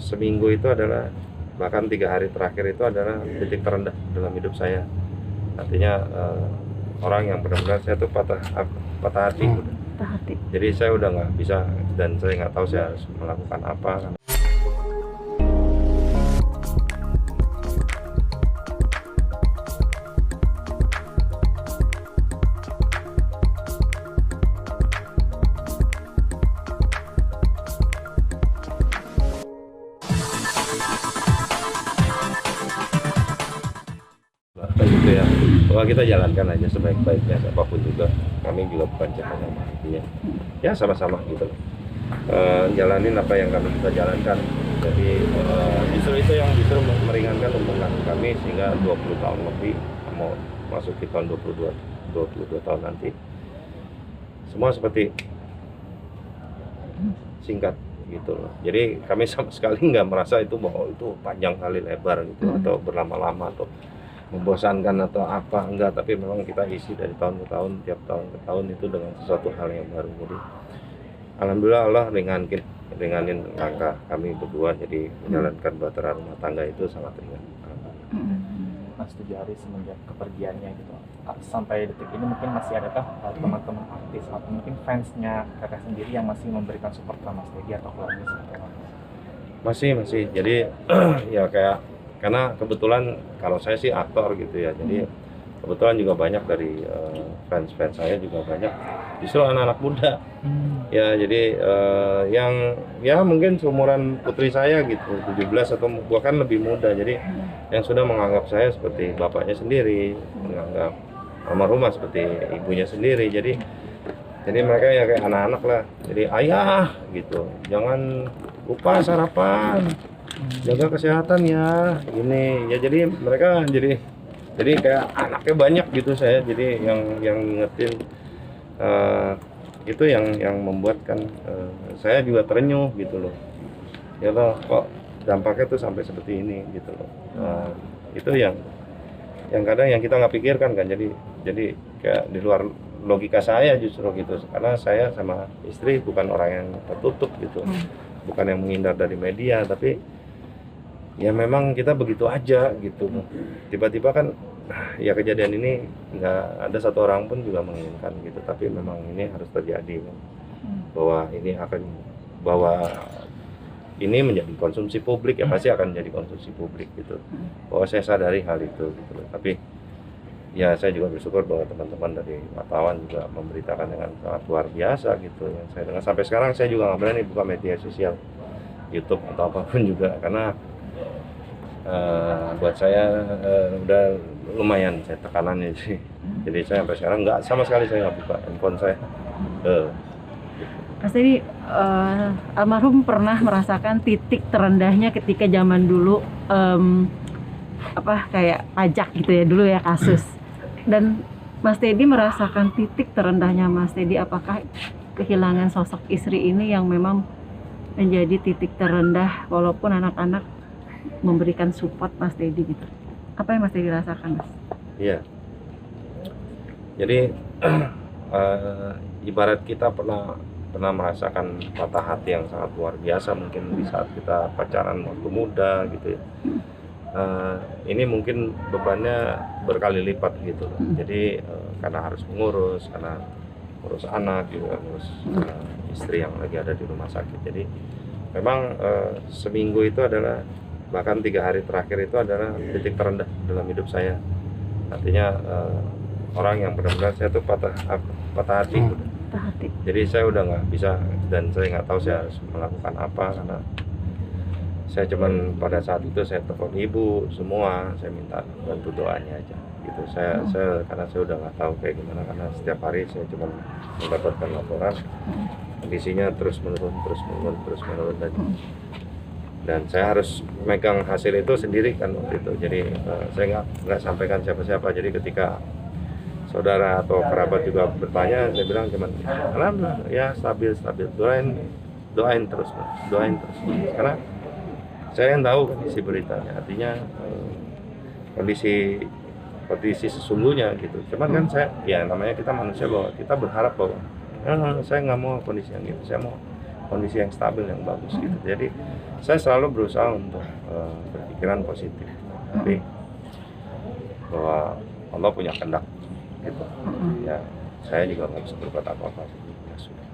Seminggu itu adalah, bahkan 3 hari terakhir itu adalah titik terendah dalam hidup saya. Artinya orang yang benar-benar saya tuh patah hati udah. Patah hati. Jadi saya udah nggak bisa dan saya nggak tahu saya harus melakukan apa. Gitu ya, bahwa kita jalankan aja sebaik-baiknya, apapun juga. Kami juga bukan cekal sama artinya ya sama-sama gitu loh. Jalanin apa yang kami bisa jalankan. Jadi justru itu yang justru meringankan hubungan kami, sehingga 20 tahun lebih, mau masuk di tahun 22 tahun nanti, semua seperti singkat gitu loh. Jadi kami sama sekali nggak merasa itu bahwa itu panjang kali lebar gitu, atau berlama-lama atau membosankan atau apa, enggak. Tapi memang kita isi dari tahun ke tahun, tiap tahun ke tahun itu dengan sesuatu hal yang baru. Jadi alhamdulillah Allah ringanin langkah kami berdua, jadi menjalankan bahtera rumah tangga itu sangat ringan. Mas 7 hari semenjak kepergiannya gitu, sampai detik ini mungkin masih adakah teman-teman artis atau mungkin fansnya kakak sendiri yang masih memberikan support ke Mas Teddy atau keluarga seperti apa? Masih. Jadi ya kayak, karena kebetulan kalau saya sih aktor gitu ya, jadi kebetulan juga banyak dari fans saya juga banyak justru anak-anak muda. Ya jadi yang ya mungkin seumuran putri saya gitu, 17 atau bahkan lebih muda, jadi yang sudah menganggap saya seperti bapaknya sendiri, menganggap almarhumah seperti ibunya sendiri. Jadi mereka ya kayak anak-anak lah, jadi ayah gitu, jangan lupa sarapan, jaga kesehatan ya, ini ya. Jadi mereka jadi kayak anaknya banyak gitu saya. Jadi yang ngingetin itu yang membuatkan saya juga terenyuh gitu loh. Ya loh, kok dampaknya tuh sampai seperti ini gitu loh. Itu yang kadang yang kita nggak pikirkan kan. Jadi kayak di luar logika saya justru gitu, karena saya sama istri bukan orang yang tertutup gitu, bukan yang menghindar dari media, tapi ya memang kita begitu aja gitu. Tiba-tiba kan ya kejadian ini nggak ada satu orang pun juga menginginkan gitu, tapi memang ini harus terjadi kan. Bahwa ini menjadi konsumsi publik, ya pasti akan menjadi konsumsi publik gitu. Bahwa saya sadari hal itu gitu. Tapi ya saya juga bersyukur bahwa teman-teman dari wartawan juga memberitakan dengan sangat luar biasa gitu. Yang saya dengar sampai sekarang, saya juga nggak berani buka media sosial, YouTube atau apapun juga, karena buat saya udah lumayan saya tekanannya sih. Jadi saya sampai sekarang sama sekali saya nggak buka handphone saya. Mas Teddy, almarhum pernah merasakan titik terendahnya ketika zaman dulu kayak pajak gitu ya dulu ya, kasus. Dan Mas Teddy merasakan titik terendahnya Mas Teddy, apakah kehilangan sosok istri ini yang memang menjadi titik terendah, walaupun anak-anak memberikan support Mas Teddy gitu? Apa yang Mas Teddy rasakan, Mas? Iya. Jadi ibarat kita pernah merasakan patah hati yang sangat luar biasa mungkin di saat kita pacaran waktu muda gitu ya. Ini mungkin bebannya berkali lipat gitu loh. Jadi karena harus mengurus anak juga, ngurus istri yang lagi ada di rumah sakit. Jadi memang seminggu itu adalah, bahkan 3 hari terakhir itu adalah titik terendah dalam hidup saya. Artinya orang yang benar-benar saya tuh patah hati udah. Jadi saya udah nggak bisa dan saya nggak tahu saya harus melakukan apa, karena saya cuman pada saat itu saya telepon ibu semua, saya minta bantu doanya aja gitu. Saya karena saya udah nggak tahu kayak gimana, karena setiap hari saya cuma mendapatkan laporan kondisinya terus menurun dan saya harus megang hasil itu sendiri kan waktu itu. Jadi saya nggak sampaikan siapa-siapa. Jadi ketika saudara atau kerabat juga bertanya, saya bilang cuman alhamdulillah ya stabil, doain terus karena saya yang tahu kondisi beritanya, artinya kondisi sesungguhnya gitu. Cuman kan saya, ya namanya kita manusia, bahwa kita berharap bahwa saya nggak mau kondisi yang gitu, saya mau kondisi yang stabil yang bagus gitu. Jadi saya selalu berusaha untuk berpikiran positif, tapi bahwa Allah punya kehendak gitu. Ya saya juga nggak bisa berbuat apa-apa, ya sudah.